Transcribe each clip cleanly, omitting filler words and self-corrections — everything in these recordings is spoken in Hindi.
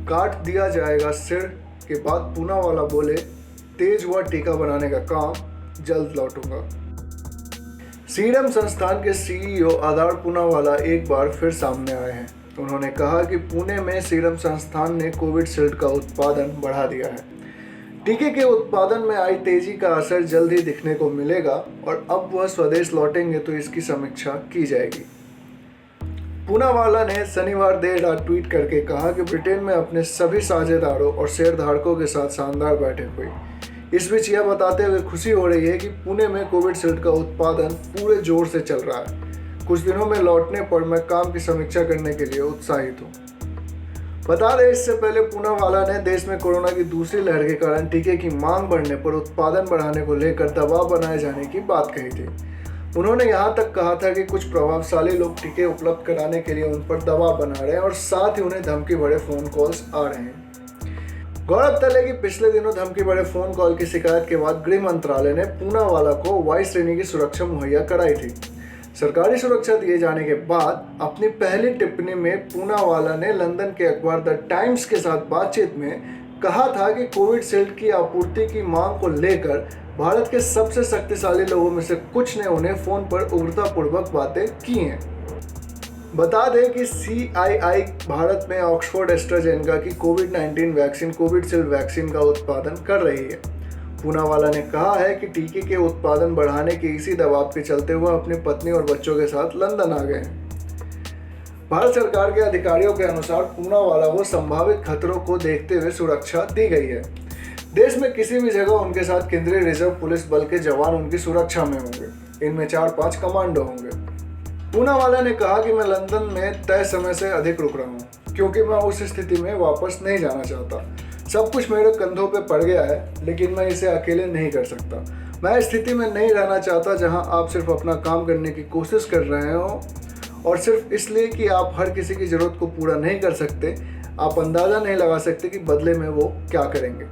काट दिया जाएगा सिर के बाद पूनावाला बोले, तेज हुआ टीका बनाने का काम, जल्द लौटूंगा। सीरम संस्थान के सीईओ आधार पूनावाला एक बार फिर सामने आए हैं। उन्होंने कहा कि पुणे में सीरम संस्थान ने कोविशील्ड का उत्पादन बढ़ा दिया है। टीके के उत्पादन में आई तेजी का असर जल्द ही दिखने को मिलेगा और अब वह स्वदेश लौटेंगे तो इसकी समीक्षा की जाएगी। पूनावाला ने शनिवार देर रात ट्वीट करके कहा कि ब्रिटेन में अपने सभी साझेदारों और शेयरधारकों के साथ शानदार बैठक हुई। इस बीच यह बताते हुए खुशी हो रही है कि पुणे में कोविशील्ड का उत्पादन पूरे जोर से चल रहा है। कुछ दिनों में लौटने पर मैं काम की समीक्षा करने के लिए उत्साहित हूँ। बता दें, इससे पहले पूनावाला ने देश में कोरोना की दूसरी लहर के कारण टीके की मांग बढ़ने पर उत्पादन बढ़ाने को लेकर दबाव बनाए जाने की बात कही थी। उन्होंने यहां तक कहा था कि कुछ प्रभावशाली लोग टीके उपलब्ध कराने के लिए उन पर दबाव बना रहे हैं और साथ ही उन्हें धमकी भरे फोन कॉल्स आ रहे हैं। गौरतलब है कि पिछले दिनों धमकी भरे फोन कॉल की शिकायत के बाद गृह मंत्रालय ने पूनावाला को वाई श्रेणी की सुरक्षा मुहैया कराई थी। सरकारी सुरक्षा दिए जाने के बाद अपनी पहली टिप्पणी में पूनावाला ने लंदन के अखबार द टाइम्स के साथ बातचीत में कहा था कि कोविशील्ड की आपूर्ति की मांग को लेकर भारत के सबसे शक्तिशाली लोगों में से कुछ ने उन्हें फोन पर उग्रतापूर्वक बातें की हैं। बता दें कि CII भारत में ऑक्सफोर्ड एस्ट्राजेनेका की कोविड-19 वैक्सीन कोविशील्ड वैक्सीन का उत्पादन कर रही है। पूनावाला ने कहा है कि टीके के उत्पादन बढ़ाने के इसी दबाव के चलते हुए अपनी पत्नी और बच्चों के साथ लंदन आ गए हैं। भारत सरकार के अधिकारियों के अनुसार पूनावाला को संभावित खतरों को देखते हुए सुरक्षा दी गई है। देश में किसी भी जगह उनके साथ केंद्रीय रिजर्व पुलिस बल के जवान उनकी सुरक्षा में होंगे। इनमें 4-5 कमांडो होंगे। पूनावाला ने कहा कि मैं लंदन में तय समय से अधिक रुक रहा हूँ क्योंकि मैं उस स्थिति में वापस नहीं जाना चाहता। सब कुछ मेरे कंधों पे पड़ गया है, लेकिन मैं इसे अकेले नहीं कर सकता। मैं स्थिति में नहीं रहना चाहता जहां आप सिर्फ अपना काम करने की कोशिश कर रहे हो और सिर्फ इसलिए कि आप हर किसी की ज़रूरत को पूरा नहीं कर सकते, आप अंदाज़ा नहीं लगा सकते कि बदले में वो क्या करेंगे।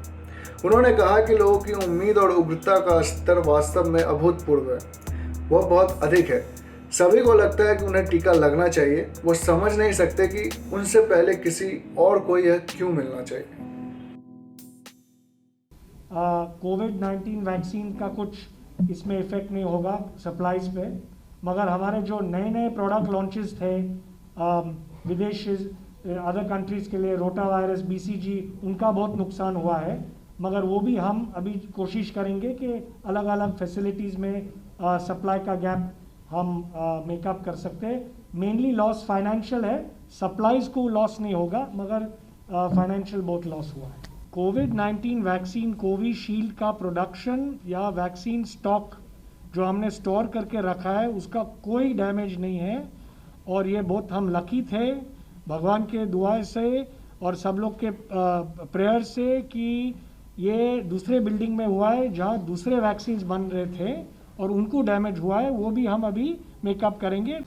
उन्होंने कहा कि लोगों की उम्मीद और उग्रता का स्तर वास्तव में अभूतपूर्व है, वह बहुत अधिक है। सभी को लगता है कि उन्हें टीका लगना चाहिए। वो समझ नहीं सकते कि उनसे पहले किसी और को यह क्यों मिलना चाहिए। कोविड-19 वैक्सीन का कुछ इसमें इफ़ेक्ट नहीं होगा सप्लाईज पे, मगर हमारे जो नए नए प्रोडक्ट लॉन्चेस थे विदेश अदर कंट्रीज़ के लिए, रोटा वायरस, BCG, उनका बहुत नुकसान हुआ है। मगर वो भी हम अभी कोशिश करेंगे कि अलग अलग फैसिलिटीज़ में सप्लाई का गैप हम मेकअप कर सकते हैं। मेनली लॉस फाइनेंशियल है, सप्लाईज को लॉस नहीं होगा, मगर फाइनेंशियल बहुत लॉस हुआ है। कोविड-19 वैक्सीन कोविशील्ड का प्रोडक्शन या वैक्सीन स्टॉक जो हमने स्टोर करके रखा है उसका कोई डैमेज नहीं है और ये बहुत हम लकी थे भगवान के दुआ से और सब लोग के प्रेयर से कि ये दूसरे बिल्डिंग में हुआ है जहाँ दूसरे वैक्सीन बन रहे थे और उनको डैमेज हुआ है, वो भी हम अभी मेकअप करेंगे।